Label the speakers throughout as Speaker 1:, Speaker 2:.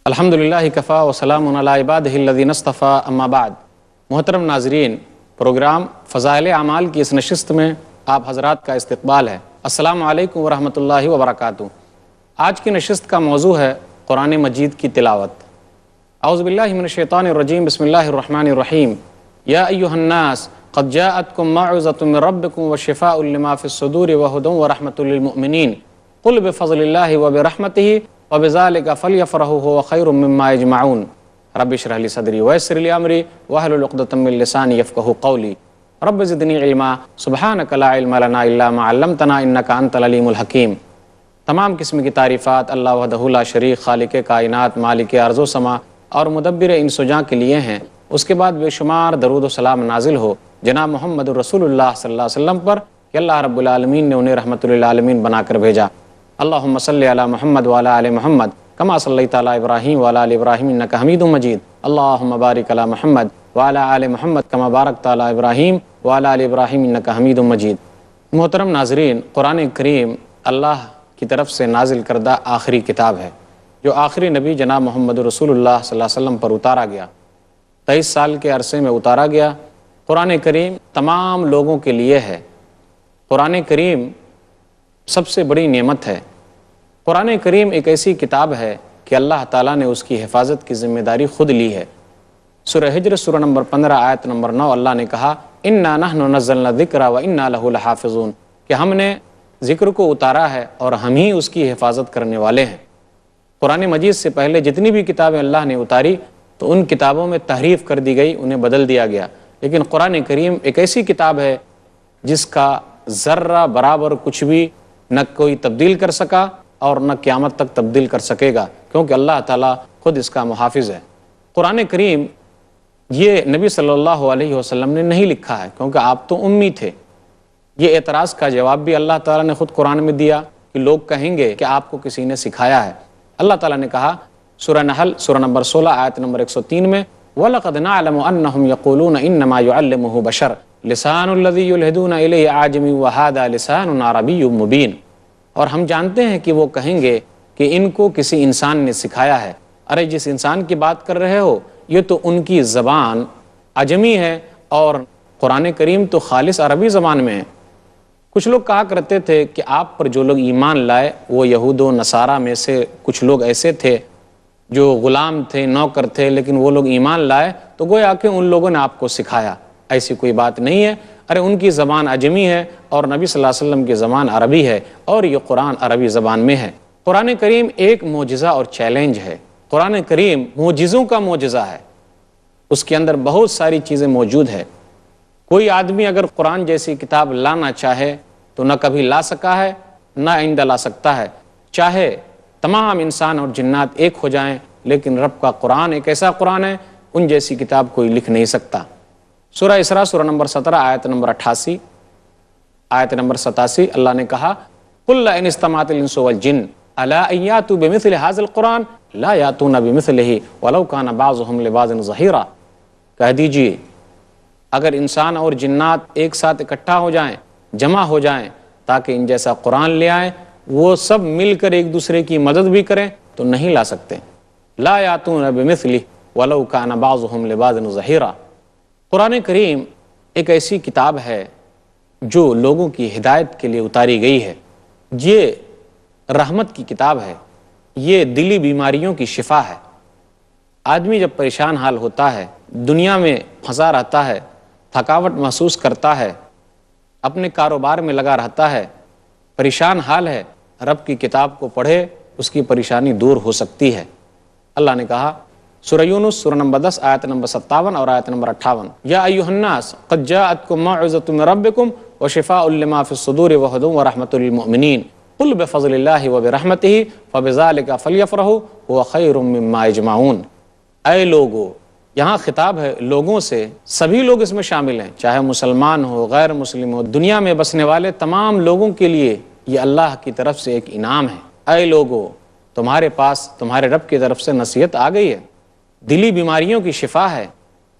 Speaker 1: الحمدللہ کفا وسلام علی عبادہ الذین اصطفیٰ اما بعد۔ محترم ناظرین، پروگرام فضائل اعمال کی اس نشست میں آپ حضرات کا استقبال ہے۔ السلام علیکم ورحمۃ اللہ وبرکاتہ۔ آج کی نشست کا موضوع ہے قرآن مجید کی تلاوت۔ اعوذ باللہ من الشیطان الرجیم، بسم اللہ الرحمن الرحیم۔ یا ایھا الناس قد جاءتکم موعظۃ من ربکم وشفاء لما فی الصدور وہدی ورحمۃ للمؤمنین قل بفضل اللہ وبرحمتہ وبذلک فلیفرحوا ھو خیر مما یجمعون۔ رب اشرح لی صدری ویسر لی امری واحلل عقدۃ من لسانی یفقہوا قولی۔ رب زدنی علما سبحانک لا علم لنا الا ما علمتنا انک انت العلیم الحکیم۔ تمام قسم کی تعریفات اللہ وحدہ لا شریک، خالق کائنات، مالک ارض و سما اور مدبر انس و جاں کے لیے ہیں۔ اس کے بعد بے شمار درود و سلام نازل ہو جناب محمد رسول اللہ صلی اللہ علیہ وسلم پر کہ اللہ رب العالمین نے انہیں رحمت للعالمین بنا کر بھیجا۔ اللہم صلی علی محمد وعلی آل محمد کما صلیت علی ابراہیم وعلی آل ابراہیم انک حمید مجید۔ اللہم بارک علی محمد وعلی آل محمد کما بارکت علی ابراہیم وعلی آل ابراہیم انک حمید مجید۔ محترم ناظرین، قرآن کریم اللہ کی طرف سے نازل کردہ آخری کتاب ہے جو آخری نبی جناب محمد رسول اللہ صلی اللہ علیہ وسلم پر اتارا گیا۔ 23 سال کے عرصے میں اتارا گیا۔ قرآن کریم تمام لوگوں کے لیے ہے۔ قرآن کریم سب سے بڑی نعمت ہے۔ قرآن کریم ایک ایسی کتاب ہے کہ اللہ تعالیٰ نے اس کی حفاظت کی ذمہ داری خود لی ہے۔ سورہ ہجر سورہ نمبر 15 آیت نمبر 9 اللہ نے کہا اِنَّا نَحْنُ نَزَّلْنَا الذِّكْرَ وَإِنَّا لَهُ لَحَافِظُونَ کہ ہم نے ذکر کو اتارا ہے اور ہم ہی اس کی حفاظت کرنے والے ہیں۔ قرآن مجید سے پہلے جتنی بھی کتابیں اللہ نے اتاری تو ان کتابوں میں تحریف کر دی گئی، انہیں بدل دیا گیا، لیکن قرآن کریم ایک ایسی کتاب ہے جس کا ذرہ برابر کچھ بھی نہ کوئی تبدیل کر سکا اور نہ قیامت تک تبدیل کر سکے گا، کیونکہ اللہ تعالیٰ خود اس کا محافظ ہے۔ قرآن کریم یہ نبی صلی اللہ علیہ وسلم نے نہیں لکھا ہے کیونکہ آپ تو امی تھے۔ یہ اعتراض کا جواب بھی اللہ تعالیٰ نے خود قرآن میں دیا کہ لوگ کہیں گے کہ آپ کو کسی نے سکھایا ہے۔ اللہ تعالیٰ نے کہا سورہ نحل سورہ نمبر 16 آیت نمبر 103 میں وَلَقَدْ نَعْلَمُ أَنَّهُمْ يَقُولُونَ إِنَّمَا يُعَلِّمُهُ بَشَرٌ لِسَانُ الَّذِي يُلْحِدُونَ إِلَيْهِ أَعْجَمِيٌّ وَهَذَا لِسَانٌ عَرَبِيٌّ مُبِينٌ، اور ہم جانتے ہیں کہ وہ کہیں گے کہ ان کو کسی انسان نے سکھایا ہے۔ ارے جس انسان کی بات کر رہے ہو یہ تو ان کی زبان عجمی ہے اور قرآن کریم تو خالص عربی زبان میں ہے۔ کچھ لوگ کہا کرتے تھے کہ آپ پر جو لوگ ایمان لائے وہ یہود و نصارہ میں سے کچھ لوگ ایسے تھے جو غلام تھے، نوکر تھے، لیکن وہ لوگ ایمان لائے تو گویا کہ ان لوگوں نے آپ کو سکھایا۔ ایسی کوئی بات نہیں ہے۔ ارے ان کی زبان عجمی ہے اور نبی صلی اللہ علیہ وسلم کی زبان عربی ہے اور یہ قرآن عربی زبان میں ہے۔ قرآن کریم ایک معجزہ اور چیلنج ہے۔ قرآن کریم معجزوں کا معجزہ ہے، اس کے اندر بہت ساری چیزیں موجود ہے۔ کوئی آدمی اگر قرآن جیسی کتاب لانا چاہے تو نہ کبھی لا سکا ہے نہ آئندہ لا سکتا ہے، چاہے تمام انسان اور جنات ایک ہو جائیں، لیکن رب کا قرآن ایک ایسا قرآن ہے ان جیسی کتاب کوئی لکھ نہیں سکتا۔ سورہ اسراء سورہ نمبر 17 آیت نمبر 88 آیت نمبر 87 اللہ نے کہا قُلْ لَئِنِ اسْتَمَعَتِ الْإِنسُ وَالْجِنُّ أَلَا أَن يَأْتُوا بِمِثْلِ هَذَا الْقُرْآنِ لَا يَأْتُونَ بِمِثْلِهِ وَلَوْ كَانَ بَعْضُهُمْ لِبَعْضٍ ظَهِيرًا، کہہ دیجئے اگر انسان اور جنات ایک ساتھ اکٹھا ہو جائیں، جمع ہو جائیں تاکہ ان جیسا قرآن لے آئیں، وہ سب مل کر ایک دوسرے کی مدد بھی کریں تو نہیں لا سکتے۔ لا یاتون بمثلہ ولو کان بعضهم لبعض ظہیرا۔ قرآن کریم ایک ایسی کتاب ہے جو لوگوں کی ہدایت کے لیے اتاری گئی ہے۔ یہ رحمت کی کتاب ہے، یہ دلی بیماریوں کی شفا ہے۔ آدمی جب پریشان حال ہوتا ہے، دنیا میں پھنسا رہتا ہے، تھکاوٹ محسوس کرتا ہے، اپنے کاروبار میں لگا رہتا ہے، پریشان حال ہے، رب کی کتاب کو پڑھے، اس کی پریشانی دور ہو سکتی ہے۔ اللہ نے کہا سورہ یونس سورہ نمبر 10 آیت نمبر 57 اور آیت نمبر 58 یا ایھا الناس قد جاءتکم موعظۃ من ربکم وشفاء لما فی الصدور وہدی ورحمۃ للمؤمنین قل بفضل اللہ وبرحمتہ فبذلک فلیفرحوا ھو خیر مما یجمعون۔ اے لوگو، یہاں خطاب ہے لوگوں سے، سبھی لوگ اس میں شامل ہیں، چاہے مسلمان ہو، غیر مسلم ہو، دنیا میں بسنے والے تمام لوگوں کے لیے یہ اللہ کی طرف سے ایک انعام ہے۔ اے لوگو، تمہارے پاس تمہارے رب کی طرف سے نصیحت آ گئی ہے، دلی بیماریوں کی شفا ہے،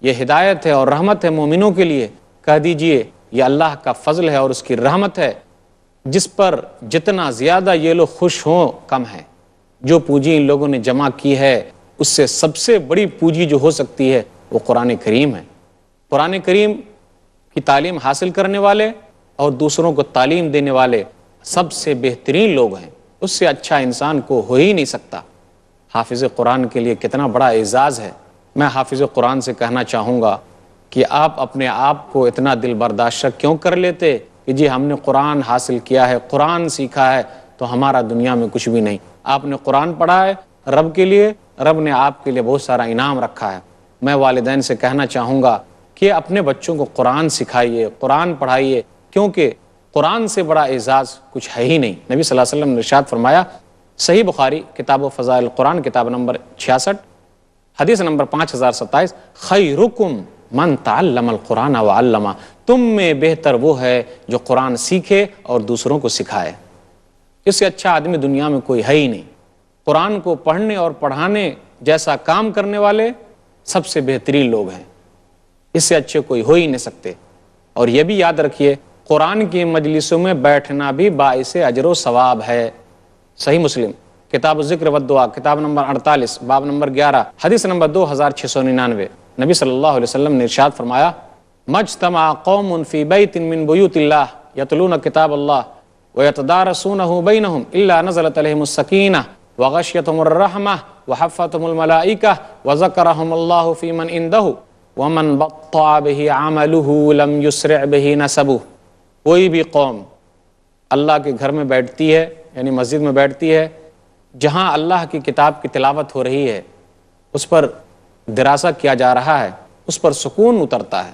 Speaker 1: یہ ہدایت ہے اور رحمت ہے مومنوں کے لیے۔ کہہ دیجئے یہ اللہ کا فضل ہے اور اس کی رحمت ہے، جس پر جتنا زیادہ یہ لوگ خوش ہوں کم ہے۔ جو پونجی ان لوگوں نے جمع کی ہے اس سے سب سے بڑی پونجی جو ہو سکتی ہے وہ قرآن کریم ہے۔ قرآن کریم کی تعلیم حاصل کرنے والے اور دوسروں کو تعلیم دینے والے سب سے بہترین لوگ ہیں، اس سے اچھا انسان کو ہو ہی نہیں سکتا۔ حافظ قرآن کے لیے کتنا بڑا اعزاز ہے۔ میں حافظ قرآن سے کہنا چاہوں گا کہ آپ اپنے آپ کو اتنا دل برداشت کیوں کر لیتے کہ جی ہم نے قرآن حاصل کیا ہے، قرآن سیکھا ہے تو ہمارا دنیا میں کچھ بھی نہیں۔ آپ نے قرآن پڑھا ہے رب کے لیے، رب نے آپ کے لیے بہت سارا انعام رکھا ہے۔ میں والدین سے کہنا چاہوں گا کہ اپنے بچوں کو قرآن سکھائیے، قرآن پڑھائیے، کیونکہ قرآن سے بڑا اعزاز کچھ ہے ہی نہیں۔ نبی صلی اللہ علیہ وسلم نے ارشاد فرمایا، صحیح بخاری کتاب و فضائل القرآن کتاب نمبر 66 حدیث نمبر 5027، خیرکم من تعلم القرآن وعلمہ، تم میں بہتر وہ ہے جو قرآن سیکھے اور دوسروں کو سکھائے۔ اس سے اچھا آدمی دنیا میں کوئی ہے ہی نہیں۔ قرآن کو پڑھنے اور پڑھانے جیسا کام کرنے والے سب سے بہترین لوگ ہیں، اس سے اچھے کوئی ہو ہی نہیں سکتے۔ اور یہ بھی یاد رکھیے، قرآن کی مجلسوں میں بیٹھنا بھی باعث اجر و ثواب ہے۔ صحیح مسلم کتاب الذکر والدعا کتاب نمبر 48 باب نمبر 11 حدیث نمبر 2699، نبی صلی اللہ علیہ وسلم نے ارشاد فرمایا، مجتمع قوم فی بیت من بیوت اللہ یتلون کتاب اللہ ویتدارسونہ بینہم الا نزلت علیہم السکینہ وغشیتہم الرحمہ وحفتہم الملائکہ وذکرہم اللہ فی من عندہ ومن بطع بہ عملہ لم یسرع بہ نسبہ۔ کوئی بھی قوم اللہ کے گھر میں بیٹھتی ہے، یعنی مسجد میں بیٹھتی ہے، جہاں اللہ کی کتاب کی تلاوت ہو رہی ہے، اس پر دراسہ کیا جا رہا ہے، اس پر سکون اترتا ہے،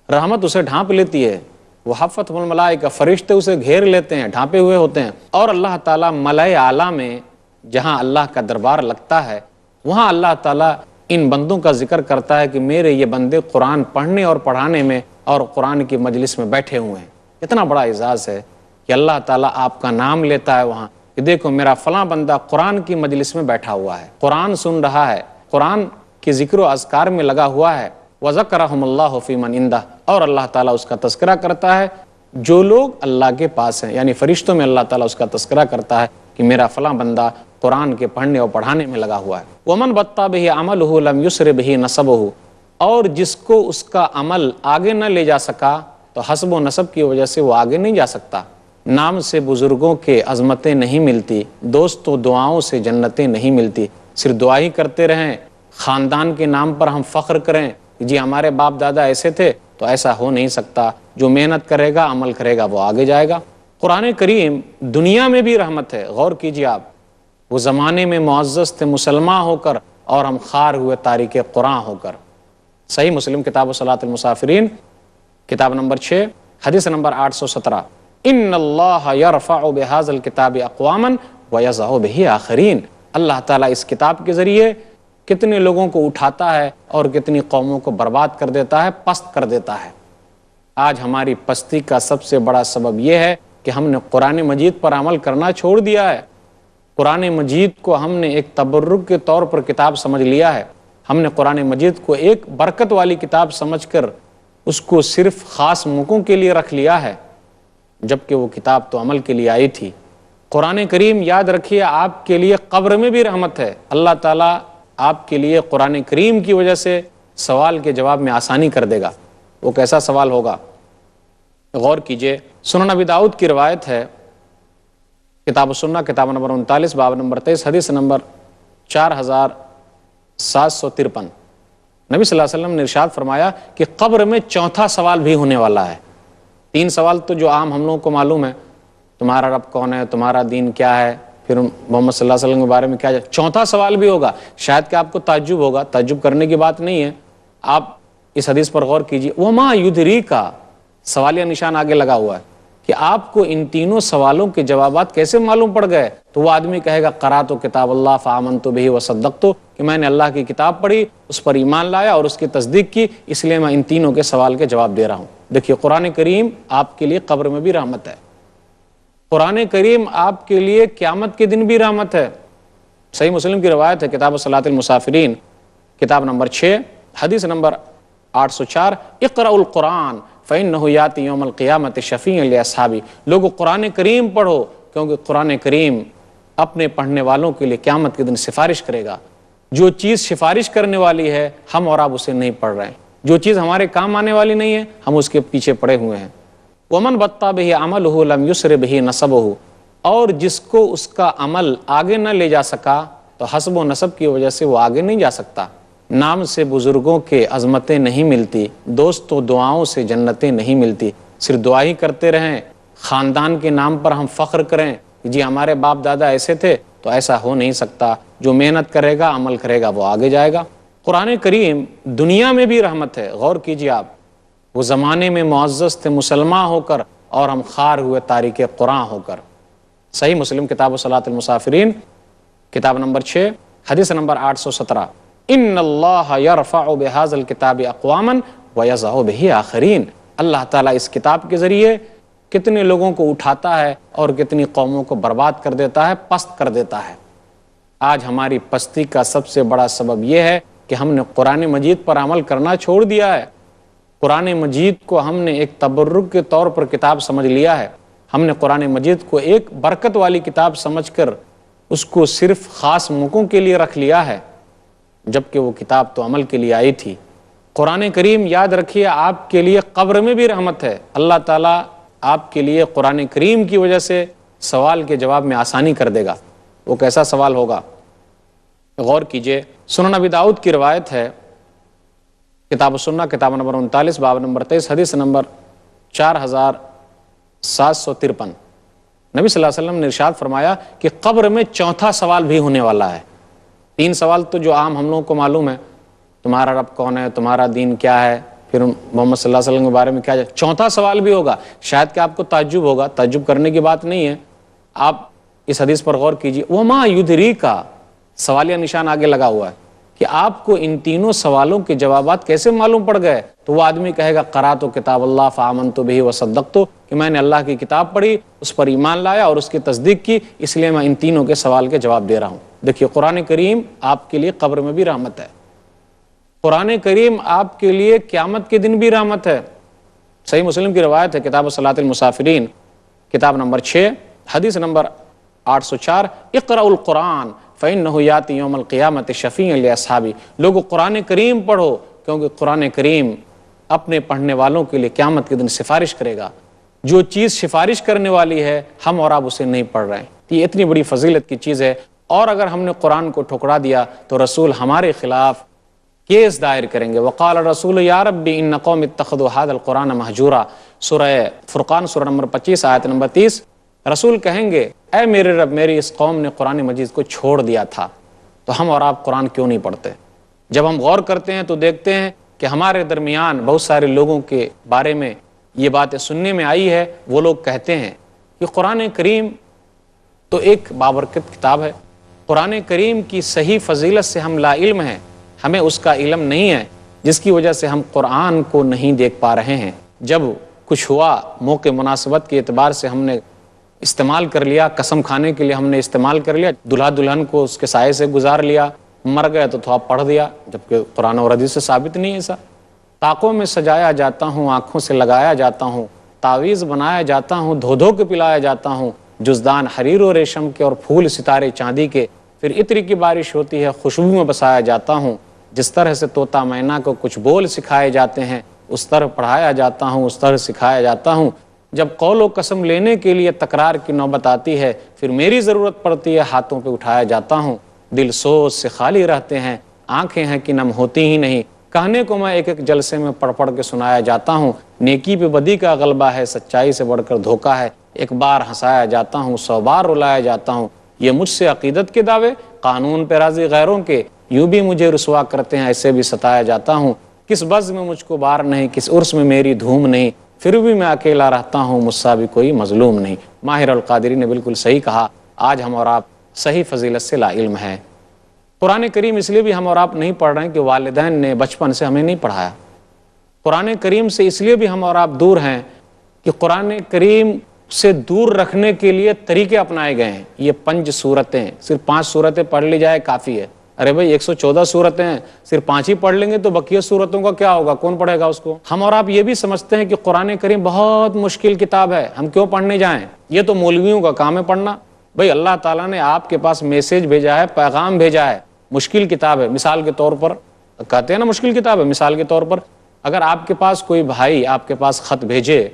Speaker 1: رحمت اسے ڈھانپ لیتی ہے، وحفتہم الملائکہ فرشتے اسے گھیر لیتے ہیں، ڈھانپے ہوئے ہوتے ہیں، اور اللہ تعالیٰ ملائے اعلیٰ میں جہاں اللہ کا دربار لگتا ہے وہاں اللہ تعالیٰ ان بندوں کا ذکر کرتا ہے کہ میرے یہ بندے قرآن پڑھنے اور پڑھانے میں اور قرآن کی مجلس میں بیٹھے ہوئے ہیں۔ اتنا بڑا اعزاز ہے کہ اللہ تعالیٰ آپ کا نام لیتا ہے وہاں کہ دیکھو میرا فلاں بندہ قرآن کی مجلس میں بیٹھا ہوا ہے، قرآن سن رہا ہے، قرآن کے ذکر و اذکار میں لگا ہوا ہے، وَذَكَرَهُمُ اللَّهُ فِي مَنْ عِنْدَهُ، اور اللہ تعالیٰ اس کا تذکرہ کرتا ہے جو لوگ اللہ کے پاس ہیں، یعنی فرشتوں میں اللہ تعالیٰ اس کا تذکرہ کرتا ہے کہ میرا فلاں بندہ قرآن کے پڑھنے اور پڑھانے میں لگا ہوا ہے۔ وَمَنْ بَطَّ بِهِ عَمَلُهُ لَمْ يُسْرِ بِهِ نَسَبُهُ، اور جس کو اس کا عمل آگے نہ لے جا سکا تو حسب و نسب کی وجہ سے وہ آگے نہیں جا سکتا۔ نام سے بزرگوں کے عظمتیں نہیں ملتی، دوستوں دعاؤں سے جنتیں نہیں ملتی۔ صرف دعا ہی کرتے رہیں، خاندان کے نام پر ہم فخر کریں جی ہمارے باپ دادا ایسے تھے، تو ایسا ہو نہیں سکتا۔ جو محنت کرے گا، عمل کرے گا، وہ آگے جائے گا۔ قرآن کریم دنیا میں بھی رحمت ہے۔ غور کیجیے آپ، وہ زمانے میں معزز تھے مسلمان ہو کر اور ہم خار ہوئے تارک قرآن ہو کر۔ صحیح مسلم کتاب و صلاۃ المسافرین کتاب نمبر 6 حدیث نمبر 817، ان اللہ یرفع بہذا الکتاب اقواما ویضع بہ آخرین، اللہ تعالیٰ اس کتاب کے ذریعے کتنے لوگوں کو اٹھاتا ہے اور کتنی قوموں کو برباد کر دیتا ہے، پست کر دیتا ہے۔ آج ہماری پستی کا سب سے بڑا سبب یہ ہے کہ ہم نے قرآن مجید پر عمل کرنا چھوڑ دیا ہے۔ قرآن مجید کو ہم نے ایک تبرک کے طور پر کتاب سمجھ لیا ہے۔ ہم نے قرآن مجید کو ایک برکت والی کتاب سمجھ کر اس کو صرف خاص موقعوں کے لیے رکھ لیا ہے، جبکہ وہ کتاب تو عمل کے لیے آئی تھی۔ قرآن کریم یاد رکھیے آپ کے لیے قبر میں بھی رحمت ہے۔ اللہ تعالیٰ آپ کے لیے قرآن کریم کی وجہ سے سوال کے جواب میں آسانی کر دے گا۔ وہ کیسا سوال ہوگا؟ غور کیجئے، سنن ابی داؤد کی روایت ہے، کتاب السنہ کتاب نمبر 39 باب نمبر 23 حدیث نمبر 4753، نبی صلی اللہ علیہ وسلم نے ارشاد فرمایا کہ قبر میں چوتھا سوال بھی ہونے والا ہے۔ 3 سوال تو جو عام ہم لوگوں کو معلوم ہے، تمہارا رب کون ہے، تمہارا دین کیا ہے، پھر محمد صلی اللہ علیہ وسلم کے بارے میں کیا جائے، چوتھا سوال بھی ہوگا۔ شاید کہ آپ کو تعجب ہوگا، تعجب کرنے کی بات نہیں ہے، آپ اس حدیث پر غور کیجئے۔ وما یدریکا، سوالیہ نشان آگے لگا ہوا ہے کہ آپ کو ان تینوں سوالوں کے جوابات کیسے معلوم پڑ گئے؟ تو وہ آدمی کہے گا قرأت کتاب اللہ فآمنت بہ وصدقت، کہ میں نے اللہ کی کتاب پڑھی، اس پر ایمان لایا اور اس کی تصدیق کی، اس لیے میں ان تینوں کے سوال کے جواب دے رہا ہوں۔ دیکھیے قرآن کریم آپ کے لیے قبر میں بھی رحمت ہے، قرآن کریم آپ کے لیے قیامت کے دن بھی رحمت ہے۔ صحیح مسلم کی روایت ہے، کتاب صلاۃ المسافرین کتاب نمبر 6 حدیث نمبر 804، اقرأوا القرآن فإنہ یاتی یوم القیامت شفیعا لاصحابہ، لوگو قرآن کریم پڑھو کیونکہ قرآن کریم اپنے پڑھنے والوں کے لیے قیامت کے دن سفارش کرے گا۔ جو چیز سفارش کرنے والی ہے ہم اور آپ اسے نہیں پڑھ رہے ہیں، جو چیز ہمارے کام آنے والی نہیں ہے ہم اس کے پیچھے پڑے ہوئے ہیں۔ وَمَنْ بَطَّأَ بِهِ عَمَلُهُ لَمْ يُسْرِ بِهِ نَسَبُهُ، اور جس کو اس کا عمل آگے نہ لے جا سکا تو حسب و نسب کی وجہ سے وہ آگے نہیں جا سکتا۔ نام سے بزرگوں کے عظمتیں نہیں ملتی، دوست و دعاؤں سے جنتیں نہیں ملتی۔ صرف دعا ہی کرتے رہیں، خاندان کے نام پر ہم فخر کریں کہ جی ہمارے باپ دادا ایسے تھے، تو ایسا ہو نہیں سکتا۔ جو محنت کرے گا، عمل کرے گا، وہ آگے جائے گا۔ قرآن کریم دنیا میں بھی رحمت ہے۔ غور کیجیے آپ، وہ زمانے میں معزز تھے مسلمان ہو کر اور ہم خار ہوئے تاریک قرآن ہو کر۔ صحیح مسلم کتاب صلاۃ المسافرین کتاب نمبر 6 حدیث نمبر 817، ان اللہ یرفع بہذا الکتاب اقواما ویضع بہ آخرین، اللہ تعالیٰ اس کتاب کے ذریعے کتنے لوگوں کو اٹھاتا ہے اور کتنی قوموں کو برباد کر دیتا ہے، پست کر دیتا ہے۔ آج ہماری پستی کا سب سے بڑا سبب یہ ہے کہ ہم نے قرآن مجید پر عمل کرنا چھوڑ دیا ہے۔ قرآن مجید کو ہم نے ایک تبرک کے طور پر کتاب سمجھ لیا ہے۔ ہم نے قرآن مجید کو ایک برکت والی کتاب سمجھ کر اس کو صرف خاص موقعوں کے لیے رکھ لیا ہے، جبکہ وہ کتاب تو عمل کے لیے آئی تھی۔ قرآن کریم یاد رکھیے آپ کے لیے قبر میں بھی رحمت ہے۔ اللہ تعالیٰ آپ کے لیے قرآن کریم کی وجہ سے سوال کے جواب میں آسانی کر دے گا۔ وہ کیسا سوال ہوگا؟ غور کیجئے، سنن ابی داؤد کی روایت ہے، کتاب السنہ کتاب نمبر 39 باب نمبر 23 حدیث نمبر 4753، نبی صلی اللہ علیہ وسلم نے ارشاد فرمایا کہ قبر میں چوتھا سوال بھی ہونے والا ہے۔ 3 سوال تو جو عام ہم لوگوں کو معلوم ہے، تمہارا رب کون ہے، تمہارا دین کیا ہے، پھر محمد صلی اللہ علیہ وسلم کے بارے میں کیا ہے، چوتھا سوال بھی ہوگا۔ شاید کہ آپ کو تعجب ہوگا، تعجب کرنے کی بات نہیں ہے۔ آپ اس حدیث پر غور کیجیے، وما یدریکا، سوالیہ نشان آگے لگا ہوا ہے کہ آپ کو ان تینوں سوالوں کے جوابات کیسے معلوم پڑ گئے؟ تو وہ آدمی کہے گا قرأت کتاب اللہ فآمنت بہ وصدقت، کہ میں نے اللہ کی کتاب پڑھی، اس پر ایمان لایا اور اس کی تصدیق کی، اس لیے میں ان تینوں کے سوال کے جواب دے رہا ہوں۔ دیکھیے قرآن کریم آپ کے لیے قبر میں بھی رحمت ہے، قرآن کریم آپ کے لیے قیامت کے دن بھی رحمت ہے۔ صحیح مسلم کی روایت ہے، کتاب صلاۃ المسافرین کتاب نمبر 6 حدیث نمبر 804، اقرأوا القرآن فإنہ یاتی یوم القیامت شفیعا لاصحابہ، لوگوں قرآن کریم پڑھو کیونکہ قرآن کریم اپنے پڑھنے والوں کے لیے قیامت کے دن سفارش کرے گا۔ جو چیز سفارش کرنے والی ہے ہم اور آپ اسے نہیں پڑھ رہے ہیں، یہ اتنی بڑی فضیلت کی چیز ہے۔ اور اگر ہم نے قرآن کو ٹھکرا دیا تو رسول ہمارے خلاف کیس دائر کریں گے۔ وقال الرسول یا ربی ان قوم اتخذوا هذا القرآن مہجورا، سورہ فرقان سورہ نمبر 25 آیت نمبر 30، رسول کہیں گے اے میرے رب، میری اس قوم نے قرآن مجید کو چھوڑ دیا تھا، تو ہم اور آپ قرآن کیوں نہیں پڑھتے؟ جب ہم غور کرتے ہیں تو دیکھتے ہیں کہ ہمارے درمیان بہت سارے لوگوں کے بارے میں یہ باتیں سننے میں آئی ہے۔ وہ لوگ کہتے ہیں کہ قرآن کریم تو ایک بابرکت کتاب ہے، قرآن کریم کی صحیح فضیلت سے ہم لا علم ہیں، ہمیں اس کا علم نہیں ہے، جس کی وجہ سے ہم قرآن کو نہیں دیکھ پا رہے ہیں۔ جب کچھ ہوا موقع مناسبت کے اعتبار سے ہم نے استعمال کر لیا، قسم کھانے کے لیے ہم نے استعمال کر لیا، دلہا دلہن کو اس کے سائے سے گزار لیا، مر گئے تو تھوڑا پڑھ دیا، جبکہ قرآن اور حدیث سے ثابت نہیں ہے ایسا۔ طاقوں میں سجایا جاتا ہوں، آنکھوں سے لگایا جاتا ہوں، تعویذ بنایا جاتا ہوں، دھو دھو کے پلایا جاتا ہوں، جزدان حریر و ریشم کے اور پھول ستارے چاندی کے، پھر عطر کی بارش ہوتی ہے، خوشبو میں بسایا جاتا ہوں، جس طرح سے طوطا مینا کو کچھ بول سکھائے جاتے ہیں اس طرح پڑھایا جاتا ہوں، اس طرح سکھایا جاتا ہوں۔ جب قول و قسم لینے کے لیے تکرار کی نوبت آتی ہے، پھر میری ضرورت پڑتی ہے، ہاتھوں پہ اٹھایا جاتا ہوں، دل سوز سے خالی رہتے ہیں، آنکھیں ہیں کہ نم ہوتی ہی نہیں، کہنے کو میں ایک ایک جلسے میں پڑھ پڑھ کے سنایا جاتا ہوں، نیکی پہ بدی کا غلبہ ہے، سچائی سے بڑھ کر دھوکہ ہے، ایک بار ہنسایا جاتا ہوں، 100 بار رلایا جاتا ہوں، یہ مجھ سے عقیدت کے دعوے، قانون پہ راضی غیروں کے، یوں بھی مجھے رسوا کرتے ہیں، ایسے بھی ستایا جاتا ہوں، کس بزم میں مجھ کو بار نہیں، کس عرس میں میری دھوم نہیں، پھر بھی میں اکیلا رہتا ہوں، مجھ سا بھی کوئی مظلوم نہیں۔ ماہر القادری نے بالکل صحیح کہا، آج ہم اور آپ صحیح فضیلت سے لا علم ہیں۔ قرآن کریم اس لیے بھی ہم اور آپ نہیں پڑھ رہے ہیں کہ والدین نے بچپن سے ہمیں نہیں پڑھایا۔ قرآن کریم سے اس لیے بھی ہم اور آپ دور ہیں کہ قرآن کریم سے دور رکھنے کے لیے طریقے اپنائے گئے ہیں۔ یہ 5 سورتیں، صرف 5 سورتیں پڑھ لی جائے کافی ہے۔ ارے بھائی 114 سورتیں ہیں، صرف 5 ہی پڑھ لیں گے تو بقیہ سورتوں کا کیا ہوگا؟ کون پڑھے گا اس کو؟ ہم اور آپ یہ بھی سمجھتے ہیں کہ قرآن کریم بہت مشکل کتاب ہے، ہم کیوں پڑھنے جائیں؟ یہ تو مولویوں کا کام ہے پڑھنا۔ بھائی اللہ تعالیٰ نے آپ کے پاس میسیج بھیجا ہے، پیغام بھیجا ہے، مشکل کتاب ہے، مثال کے طور پر کہتے ہیں نا مشکل کتاب ہے، مثال کے طور پر اگر آپ کے پاس کوئی بھائی آپ کے پاس خط بھیجے،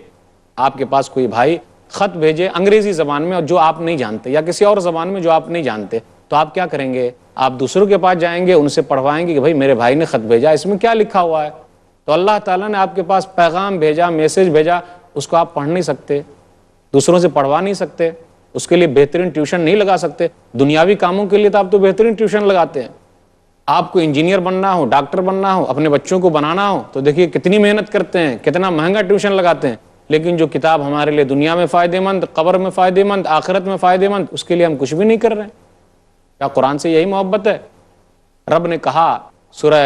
Speaker 1: آپ کے پاس کوئی بھائی خط بھیجے انگریزی زبان میں اور جو آپ نہیں جانتے، یا کسی اور زبان میں جو آپ نہیں جانتے، تو آپ کیا کریں گے؟ آپ دوسروں کے پاس جائیں گے، ان سے پڑھوائیں گے کہ بھائی میرے بھائی نے خط بھیجا، اس میں کیا لکھا ہوا ہے؟ تو اللہ تعالیٰ نے آپ کے پاس پیغام بھیجا، میسج بھیجا، اس کو آپ پڑھ نہیں سکتے، دوسروں سے پڑھوا نہیں سکتے، اس کے لیے بہترین ٹیوشن نہیں لگا سکتے۔ دنیاوی کاموں کے لیے تو آپ تو بہترین ٹیوشن لگاتے ہیں۔ آپ کو انجینئر بننا ہو، ڈاکٹر بننا ہو، اپنے بچوں کو بنانا ہو تو دیکھیے کتنی محنت کرتے ہیں، کتنا مہنگا ٹیوشن لگاتے ہیں، لیکن جو کتاب ہمارے لیے دنیا میں فائدہ مند، قبر میں فائدہ مند، آخرت میں فائدہ مند، اس کے لیے ہم کچھ بھی نہیں کر رہے ہیں۔ کیا قرآن سے یہی محبت ہے؟ رب نے کہا سورہ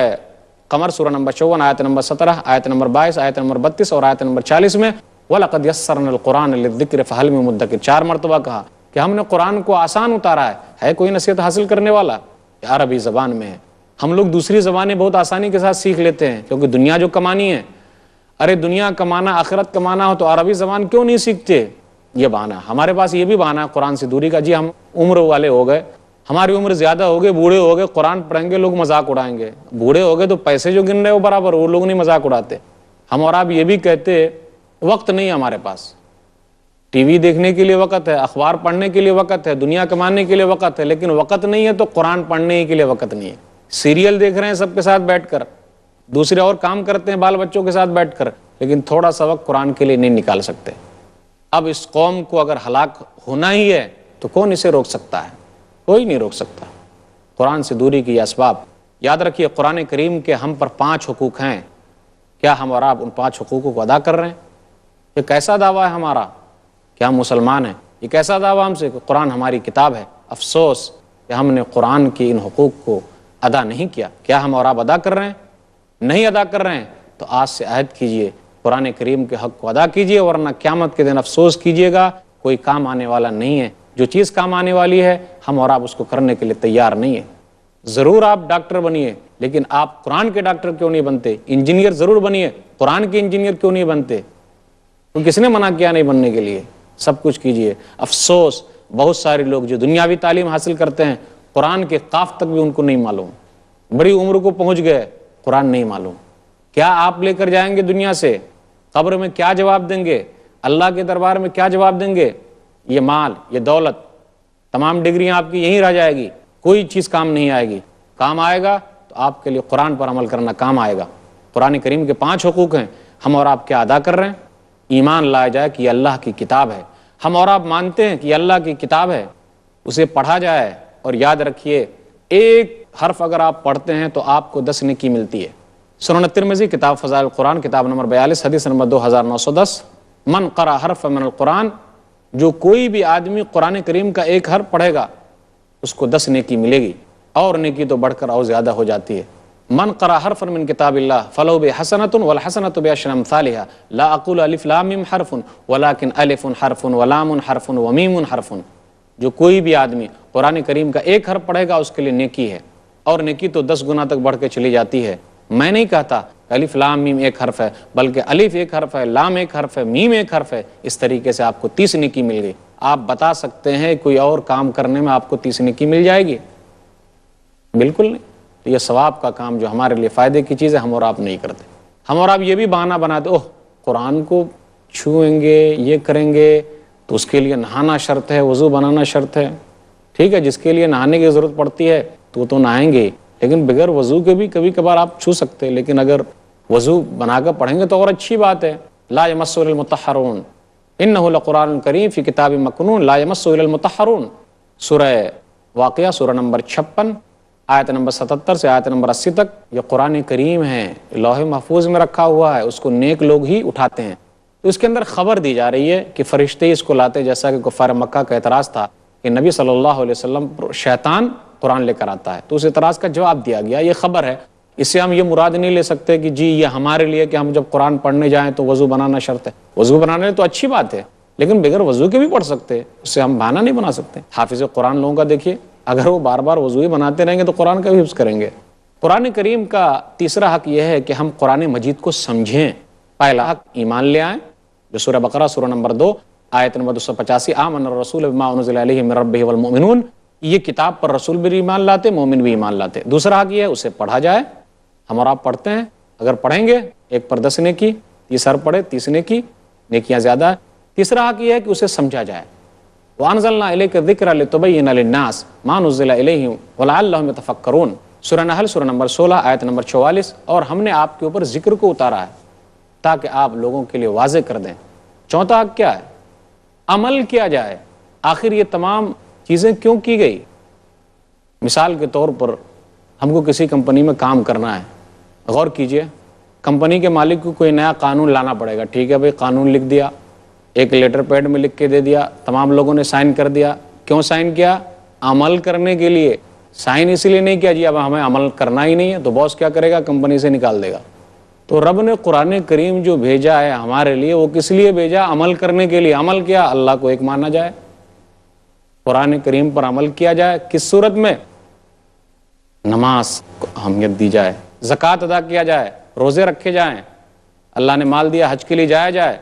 Speaker 1: قمر سورہ نمبر 54 آیت نمبر 17، آیت نمبر 22، آیت نمبر 32 اور آیت نمبر 40 میں وَلَقَدْ يَسَّرْنَا الْقُرْآنَ لِلذِّكْرِ فَهَلْ مِن مُدَّكِرٍ، 4 مرتبہ کہا کہ ہم نے قرآن کو آسان اتارا ہے کوئی نصیحت حاصل کرنے والا؟ عربی زبان میں ہے۔ ہم لوگ دوسری زبانیں بہت آسانی کے ساتھ سیکھ لیتے ہیں کیونکہ دنیا جو کمانی ہے، ارے دنیا کمانا، آخرت کمانا ہو تو عربی زبان کیوں نہیں سیکھتے؟ یہ بہانہ ہمارے پاس، یہ بھی بہانہ ہے قرآن سے دوری کا، جی ہم عمر والے ہو گئے، ہماری عمر زیادہ ہو گئی، بوڑھے ہو گئے، قرآن پڑھیں گے لوگ مذاق اڑائیں گے، بوڑھے ہو گئے تو پیسے جو گن رہے ہو برابر، وہ لوگ نہیں مذاق اڑاتے۔ ہم اور آپ یہ بھی کہتے وقت نہیں ہے ہمارے پاس، ٹی وی دیکھنے کے لیے وقت ہے، اخبار پڑھنے کے لیے وقت ہے، دنیا کمانے کے لیے وقت ہے، لیکن وقت نہیں ہے تو قرآن پڑھنے کے لیے وقت نہیں ہے۔ سیریل دیکھ رہے ہیں سب کے ساتھ بیٹھ کر، دوسرے اور کام کرتے ہیں بال بچوں کے ساتھ بیٹھ کر، لیکن تھوڑا سا وقت قرآن کے لیے نہیں نکال سکتے۔ اب اس قوم کو اگر ہلاک ہونا ہی ہے تو کون اسے روک سکتا ہے؟ کوئی نہیں روک سکتا۔ قرآن سے دوری کی یہ اسباب یاد رکھیے۔ قرآن کریم کے ہم پر 5 حقوق ہیں، کیا ہم اور آپ ان 5 حقوقوں کو ادا کر رہے ہیں؟ یہ کیسا دعویٰ ہے ہمارا کہ ہم مسلمان ہیں؟ یہ کیسا دعویٰ ہم سے کہ قرآن ہماری کتاب ہے؟ افسوس کہ ہم نے قرآن کی ان حقوق کو ادا نہیں کیا۔ کیا ہم اور آپ ادا کر رہے ہیں؟ نہیں ادا کر رہے ہیں تو آج سے عہد کیجئے قرآن کریم کے حق کو ادا کیجئے، ورنہ قیامت کے دن افسوس کیجئے گا، کوئی کام آنے والا نہیں ہے۔ جو چیز کام آنے والی ہے ہم اور آپ اس کو کرنے کے لیے تیار نہیں ہیں۔ ضرور آپ ڈاکٹر بنیے، لیکن آپ قرآن کے ڈاکٹر کیوں نہیں بنتے؟ انجینئر ضرور بنیے، قرآن کے انجینئر کیوں نہیں بنتے؟ تو کس نے منع کیا نہیں بننے کے لیے؟ سب کچھ کیجئے۔ افسوس بہت سارے لوگ جو دنیاوی تعلیم حاصل کرتے ہیں، قرآن کے قاف تک بھی ان کو نہیں معلوم، بڑی عمر کو پہنچ گئے، قرآن نہیں معلوم۔ کیا آپ لے کر جائیں گے دنیا سے؟ قبر میں کیا جواب دیں گے؟ اللہ کے دربار میں کیا جواب دیں گے؟ یہ مال، یہ دولت، تمام ڈگریاں آپ کی یہیں رہ جائے گی، کوئی چیز کام نہیں آئے گی۔ کام آئے گا تو آپ کے لیے قرآن پر عمل کرنا کام آئے گا۔ قرآن کریم کے 5 حقوق ہیں، ہم اور آپ کیا ادا کر رہے ہیں؟ ایمان لایا جائے کہ یہ اللہ کی کتاب ہے، ہم اور آپ مانتے ہیں کہ یہ اللہ کی کتاب ہے، اسے پڑھا جائے، اور یاد رکھیے ایک حرف اگر آپ پڑھتے ہیں تو آپ کو 10 نیکی ملتی ہے۔ سنن ترمذی کتاب فضائل القرآن کتاب نمبر 42 حدیث نمبر 2910، من قرأ حرف من القرآن، جو کوئی بھی آدمی قرآن کریم کا ایک حرف پڑھے گا اس کو 10 نیکی ملے گی، اور نیکی تو بڑھ کر اور زیادہ ہو جاتی ہے۔ من قرأ حرفا من کتاب اللہ فلہ بحسنۃ والحسنۃ بعشر امثالها لا اقول الف لام میم حرف ولکن الف حرف ولام حرف ومیم حرف، جو کوئی بھی آدمی قرآن کریم کا ایک حرف پڑھے گا اس کے لیے نیکی ہے، اور نیکی تو 10 گنا تک بڑھ کے چلی جاتی ہے۔ میں نہیں کہتا الف لام میم ایک حرف ہے، بلکہ الف ایک حرف ہے، لام ایک حرف ہے، میم ایک حرف ہے، اس طریقے سے آپ کو 30 نیکی مل گئی۔ آپ بتا سکتے ہیں کوئی اور کام کرنے میں آپ کو 30 نیکی مل جائے گی؟ بالکل نہیں۔ تو یہ ثواب کا کام جو ہمارے لیے فائدے کی چیز ہے ہم اور آپ نہیں کرتے۔ ہم اور آپ یہ بھی بہانہ بناتے، اوہ قرآن کو چھوئیں گے، یہ کریں گے تو اس کے لیے نہانا شرط ہے، وضو بنانا شرط ہے۔ ٹھیک ہے، جس کے لیے نہانے کی ضرورت پڑتی ہے تو نہائیں گے، لیکن بغیر وضو کے بھی کبھی کبھار آپ چھو سکتے ہیں، لیکن اگر وضو بنا کر پڑھیں گے تو اور اچھی بات ہے۔ لا یمسہ الا المطہرون انہ لقرآن کریم فی کتاب مکنون لا یمسہ الا المطہرون، سورہ واقعہ سورہ نمبر 56 آیت نمبر 77 سے آیت نمبر 80 تک۔ یہ قرآن کریم ہے، لوح محفوظ میں رکھا ہوا ہے، اس کو نیک لوگ ہی اٹھاتے ہیں۔ تو اس کے اندر خبر دی جا رہی ہے کہ فرشتے اس کو لاتے، جیسا کہ کفار مکہ کا اعتراض تھا کہ نبی صلی اللہ علیہ وسلم شیطان قرآن لے کر آتا ہے، تو اس اعتراض کا جواب دیا گیا۔ یہ خبر ہے، اس سے ہم یہ مراد نہیں لے سکتے کہ جی یہ ہمارے لیے کہ ہم جب قرآن پڑھنے جائیں تو وضو بنانا شرط ہے۔ وضو بنانے تو اچھی بات ہے، لیکن بغیر وضو کے بھی پڑھ سکتے ہیں، اس سے ہم بہانہ نہیں بنا سکتے۔ حافظ قرآن لوگوں کا دیکھیے، اگر وہ بار بار وضو ہی بناتے رہیں گے تو قرآن کا بھی حفظ کریں گے۔ قرآن کریم کا تیسرا حق یہ ہے کہ ہم قرآن مجید کو سمجھیں۔ پہلا حق ایمان لے آئیں، جو سورہ بقرہ سورہ نمبر 2 آیت نمبر 285، آمن الرسول بما انزل الیہ من ربہ والمؤمنون یہ کتاب پر رسول بھی ایمان لاتے، مومن بھی ایمان لاتے۔ دوسرا حق یہ ہے اسے پڑھا جائے، ہم اور آپ پڑھتے ہیں، اگر پڑھیں گے 1 پر 10 نیکی، 30 ہر پڑھے 30 نیکی، نیکیاں زیادہ ہے۔ تیسرا حق یہ ہے کہ اسے سمجھا جائے۔ وَأَنزَلْنَا إِلَيْكَ الذِّكْرَ لِتُبَيِّنَ لِلنَّاسِ مَا نُزِّلَ إِلَيْهِمْ وَلَعَلَّهُمْ يَتَفَكَّرُونَ، سورہ نحل سورہ نمبر 16 آیت نمبر 44۔ اور ہم نے آپ کے اوپر ذکر کو اتارا ہے تاکہ آپ لوگوں کے لیے واضح کر دیں۔ چوتھا حق کیا ہے؟ عمل کیا جائے۔ آخر یہ تمام چیزیں کیوں کی گئی؟ مثال کے طور پر ہم کو کسی کمپنی میں کام کرنا ہے، غور کیجئے، کمپنی کے مالک کو کوئی نیا قانون لانا پڑے گا، ٹھیک ہے بھائی، قانون لکھ دیا، ایک لیٹر پیڈ میں لکھ کے دے دیا، تمام لوگوں نے سائن کر دیا۔ کیوں سائن کیا؟ عمل کرنے کے لیے۔ سائن اسی لیے نہیں کیا جی اب ہمیں عمل کرنا ہی نہیں ہے، تو باس کیا کرے گا؟ کمپنی سے نکال دے گا۔ تو رب نے قرآن کریم جو بھیجا ہے ہمارے لیے، وہ کس لیے بھیجا؟ عمل کرنے کے لیے۔ عمل کیا؟ اللہ کو ایک مانا جائے، قرآن کریم پر عمل کیا جائے۔ کس صورت میں؟ نماز کو اہمیت دی جائے، زکوٰۃ ادا کیا جائے، روزے رکھے جائیں، اللہ نے مال دیا حج کے لیے جایا جائے،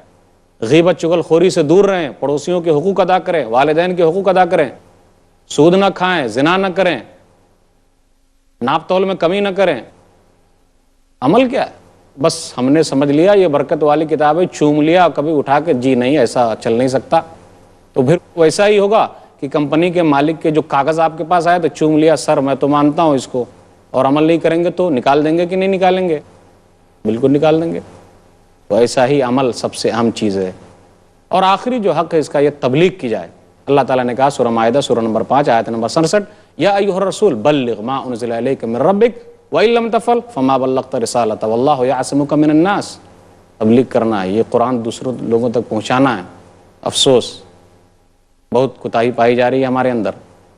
Speaker 1: غیبت چغل خوری سے دور رہیں، پڑوسیوں کے حقوق ادا کریں، والدین کے حقوق ادا کریں، سود نہ کھائیں، زنا نہ کریں، ناپ تول میں کمی نہ کریں۔ عمل کیا ہے؟ بس ہم نے سمجھ لیا یہ برکت والی کتابیں، چوم لیا، کبھی اٹھا کے جی نہیں ایسا چل نہیں سکتا، تو پھر ویسا ہی ہوگا کہ کمپنی کے مالک کے جو کاغذ آپ کے پاس آئے تو چوم لیا، سر میں تو مانتا ہوں اس کو، اور عمل نہیں کریں گے تو نکال دیں گے کہ نہیں نکالیں گے؟ بالکل نکال دیں گے۔ تو ایسا ہی عمل سب سے اہم چیز ہے۔ اور آخری جو حق ہے اس کا، یہ تبلیغ کی جائے۔ اللہ تعالیٰ نے کہا سورہ مائدہ سورہ نمبر 5 آیت نمبر 67، یا ایھا الرسول بلغ ما انزل الیک من ربک وان لم تفعل فما بلغت رسالتہ واللہ یعصمک من الناس۔ تبلیغ کرنا ہے، یہ قرآن دوسروں لوگوں تک پہنچانا ہے۔ افسوس بہت کوتاہی پائی جا رہی ہے ہمارے اندر۔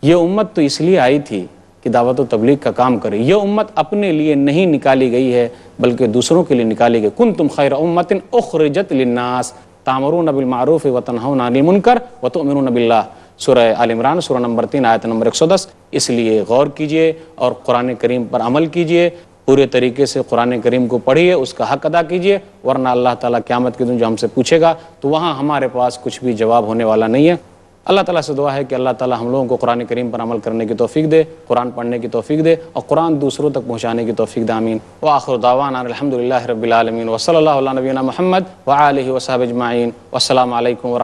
Speaker 1: یہ امت تو اس لیے آئی تھی کہ دعوت و تبلیغ کا کام کرے۔ یہ امت اپنے لیے نہیں نکالی گئی ہے بلکہ دوسروں کے لیے نکالی گئی۔ کنتم خیر امۃ اخرجت للناس تأمرون بالمعروف وتنہون عن المنکر وتؤمنون باللہ، سورہ آل عمران سورہ نمبر 3 آیت نمبر 110۔ اس لیے غور کیجئے اور قرآن کریم پر عمل کیجئے، پورے طریقے سے قرآن کریم کو پڑھیے، اس کا حق ادا کیجئے، ورنہ اللہ تعالیٰ قیامت کے دن جو ہم سے پوچھے گا تو وہاں ہمارے پاس کچھ بھی جواب ہونے والا نہیں ہے۔ اللہ تعالیٰ سے دعا ہے کہ اللہ تعالیٰ ہم لوگوں کو قرآن کریم پر عمل کرنے کی توفیق دے، قرآن پڑھنے کی توفیق دے، اور قرآن دوسروں تک پہنچانے کی توفیق دے، آمین۔ وآخر دعوانا الحمدللہ رب العالمین، وصلی اللہ علی نبینا محمد وآلہ وصحبہ اجمعین، والسلام علیکم۔